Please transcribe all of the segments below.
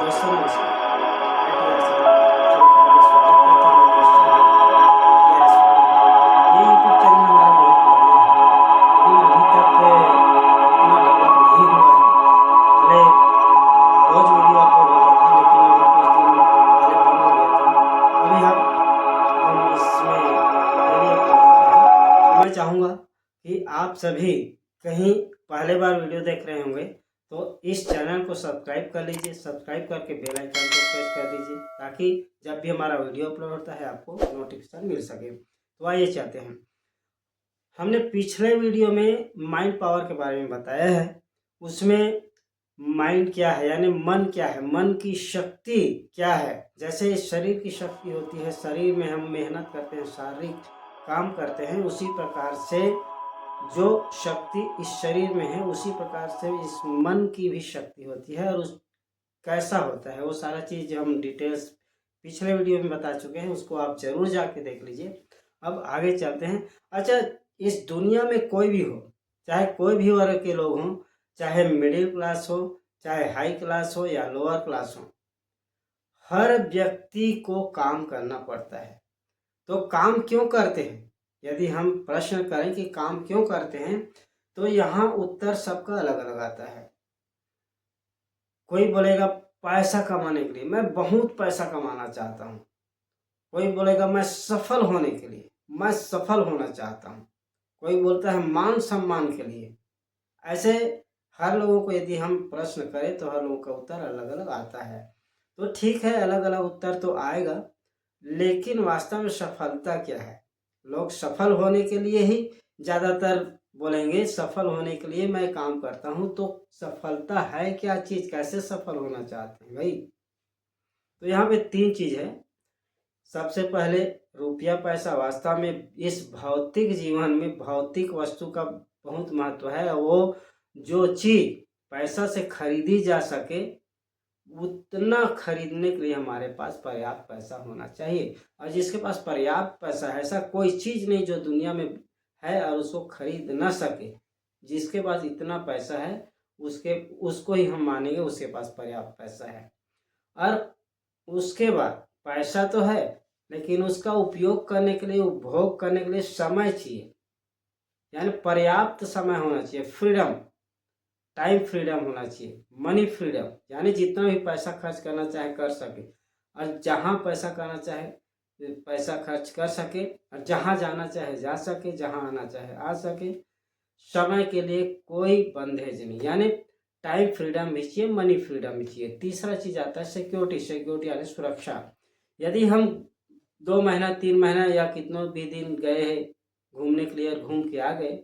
दोस्तों नमस्कार। मैं टी आर सर आप सभी का हार्दिक स्वागत करता हूँ मेरे इस channel T R S form. ये यूट्यूब चैनल हमारा बहुत पुराना है, लेकिन अभी तक उतना डेवलप नहीं हुआ है। पहले रोज वीडियो अपलोड होता था, लेकिन अभी कुछ दिन पहले बंद हो गया था। अभी हम इसमें डेली अपलोड कर रहे हैं। तो मैं चाहूँगा कि आप सभी कहीं पहले बार वीडियो देख रहे होंगे तो इस चैनल को सब्सक्राइब कर लीजिए। सब्सक्राइब करके बेल आइकन को प्रेस कर दीजिए, ताकि जब भी हमारा वीडियो अपलोड होता है आपको नोटिफिकेशन मिल सके। तो आइए चाहते हैं, हमने पिछले वीडियो में माइंड पावर के बारे में बताया है। उसमें माइंड क्या है, यानी मन क्या है, मन की शक्ति क्या है। जैसे शरीर की शक्ति होती है, शरीर में हम मेहनत करते हैं, शारीरिक काम करते हैं, उसी प्रकार से जो शक्ति इस शरीर में है उसी प्रकार से इस मन की भी शक्ति होती है। और उस कैसा होता है वो सारा चीज़ हम डिटेल्स पिछले वीडियो में बता चुके हैं, उसको आप जरूर जाके देख लीजिए। अब आगे चलते हैं। अच्छा, इस दुनिया में कोई भी हो, चाहे कोई भी वर्ग के लोग हों, चाहे मिडिल क्लास हो, चाहे हाई क्लास हो या लोअर क्लास हो, हर व्यक्ति को काम करना पड़ता है। तो काम क्यों करते हैं, यदि हम प्रश्न करें कि काम क्यों करते हैं, तो यहाँ उत्तर सबका अलग अलग आता है। कोई बोलेगा पैसा कमाने के लिए, मैं बहुत पैसा कमाना चाहता हूँ। कोई बोलेगा मैं सफल होने के लिए, मैं सफल होना चाहता हूँ। कोई बोलता है मान सम्मान के लिए। ऐसे हर लोगों को यदि हम प्रश्न करें तो हर लोगों का उत्तर अलग अलग आता है। तो ठीक है, अलग अलग उत्तर तो आएगा, लेकिन वास्तव में सफलता क्या है? लोग सफल होने के लिए ही ज़्यादातर बोलेंगे, सफल होने के लिए मैं काम करता हूँ। तो सफलता है क्या चीज़, कैसे सफल होना चाहते हैं भाई? तो यहाँ पे तीन चीज़ है। सबसे पहले रुपया पैसा। वास्तव में इस भौतिक जीवन में भौतिक वस्तु का बहुत महत्व है। वो जो चीज़ पैसा से खरीदी जा सके, उतना खरीदने के लिए हमारे पास पर्याप्त पैसा होना चाहिए। और जिसके पास पर्याप्त पैसा है, ऐसा कोई चीज़ नहीं जो दुनिया में है और उसको खरीद ना सके। जिसके पास इतना पैसा है उसको ही हम मानेंगे उसके पास पर्याप्त पैसा है। और उसके बाद पैसा तो है, लेकिन उसका उपयोग करने के लिए, उपभोग करने के लिए समय चाहिए, यानी पर्याप्त समय होना चाहिए। फ्रीडम, टाइम फ्रीडम होना चाहिए, मनी फ्रीडम, यानी जितना भी पैसा खर्च करना चाहे कर सके, और जहाँ पैसा करना चाहे पैसा खर्च कर सके, और जहाँ जाना चाहे जा सके, जहाँ आना चाहे आ सके। समय के लिए कोई बंधेज नहीं, यानी टाइम फ्रीडम भी चाहिए, मनी फ्रीडम भी चाहिए। तीसरा चीज़ आता है सिक्योरिटी। सिक्योरिटी यानी सुरक्षा। यदि हम 2 महीना 3 महीना या कितनों भी दिन गए हैं घूमने के लिए और घूम के आ गए,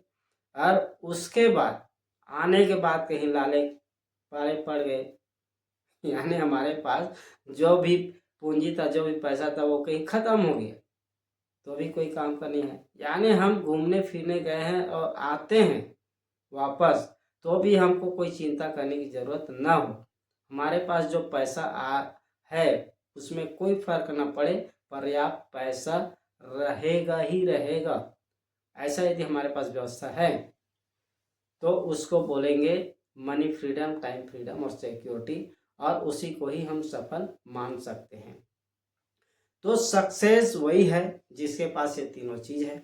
और उसके बाद आने के बाद कहीं लाले पाले पड़ गए, यानी हमारे पास जो भी पूंजी था, जो भी पैसा था, वो कहीं ख़त्म हो गया, तो भी कोई काम का नहीं है। यानी हम घूमने फिरने गए हैं और आते हैं वापस, तो भी हमको कोई चिंता करने की ज़रूरत ना हो। हमारे पास जो पैसा है उसमें कोई फर्क ना पड़े, पर्याप्त पैसा रहेगा ही रहेगा। ऐसा यदि हमारे पास व्यवस्था है तो उसको बोलेंगे मनी फ्रीडम, टाइम फ्रीडम और सिक्योरिटी, और उसी को ही हम सफल मान सकते हैं। तो सक्सेस वही है जिसके पास ये तीनों चीज़ है।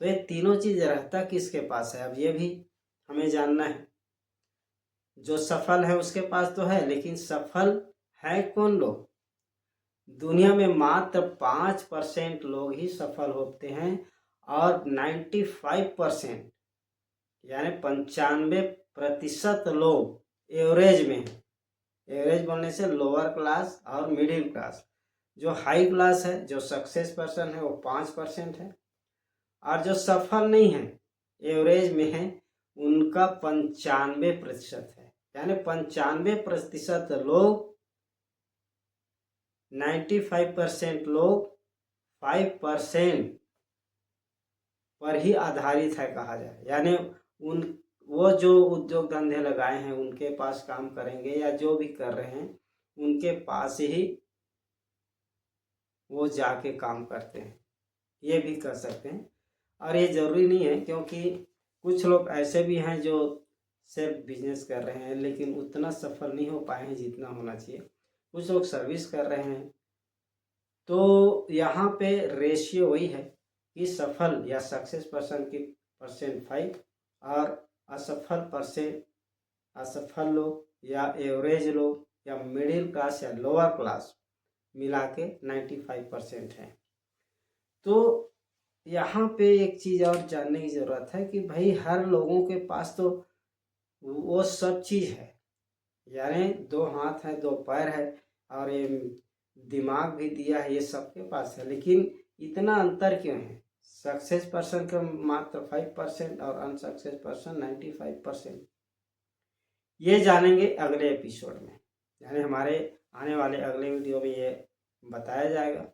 तो ये तीनों चीज़ रहता किसके पास है, अब ये भी हमें जानना है। जो सफल है उसके पास तो है, लेकिन सफल है कौन लोग? दुनिया में मात्र 5% लोग ही सफल होते हैं, और 95% यानी 95% लोग एवरेज में हैं। एवरेज बोलने से लोअर क्लास और मिडिल क्लास। जो हाई क्लास है, जो सक्सेस पर्सन है, वो 5% है, और जो सफल नहीं है, एवरेज में है, उनका 95% है। यानी 95% लोग, 95% लोग 5% पर ही आधारित है कहा जाए। यानी वो जो उद्योग धंधे लगाए हैं उनके पास काम करेंगे, या जो भी कर रहे हैं उनके पास ही वो जाके काम करते हैं, ये भी कर सकते हैं। और ये ज़रूरी नहीं है, क्योंकि कुछ लोग ऐसे भी हैं जो सिर्फ बिजनेस कर रहे हैं, लेकिन उतना सफल नहीं हो पाए हैं जितना होना चाहिए। कुछ लोग सर्विस कर रहे हैं। तो यहाँ पे रेशियो वही है कि सफल या सक्सेस पर्सन की परसेंट 5 और असफल लोग या एवरेज लोग या मिडिल क्लास या लोअर क्लास मिला के 95% है। तो यहाँ पे एक चीज़ और जानने की ज़रूरत है कि भाई हर लोगों के पास तो वो सब चीज़ है, यानी 2 हाथ है 2 पैर है और ये दिमाग भी दिया है, ये सबके पास है, लेकिन इतना अंतर क्यों है? सक्सेस पर्सन का मात्र 5% और अनसक्सेस पर्सन 95%। ये जानेंगे अगले एपिसोड में, यानी हमारे आने वाले अगले वीडियो में ये बताया जाएगा।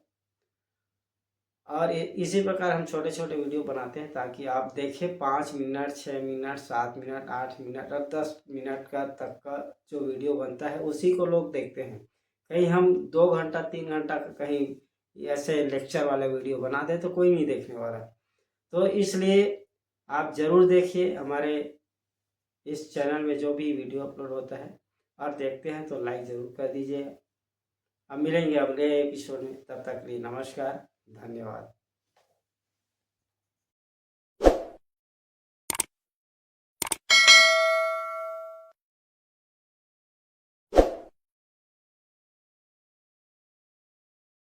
और इसी प्रकार हम छोटे छोटे वीडियो बनाते हैं ताकि आप देखें 5 मिनट 6 मिनट 7 मिनट 8 मिनट और 10 मिनट का तक का जो वीडियो बनता है उसी को लोग देखते हैं। कहीं हम 2 घंटा 3 घंटा का कहीं ऐसे लेक्चर वाले वीडियो बना दें तो कोई नहीं देखने वाला। तो इसलिए आप ज़रूर देखिए हमारे इस चैनल में जो भी वीडियो अपलोड होता है, और देखते हैं तो लाइक ज़रूर कर दीजिए। अब मिलेंगे अगले एपिसोड में, तब तक के लिए नमस्कार, धन्यवाद।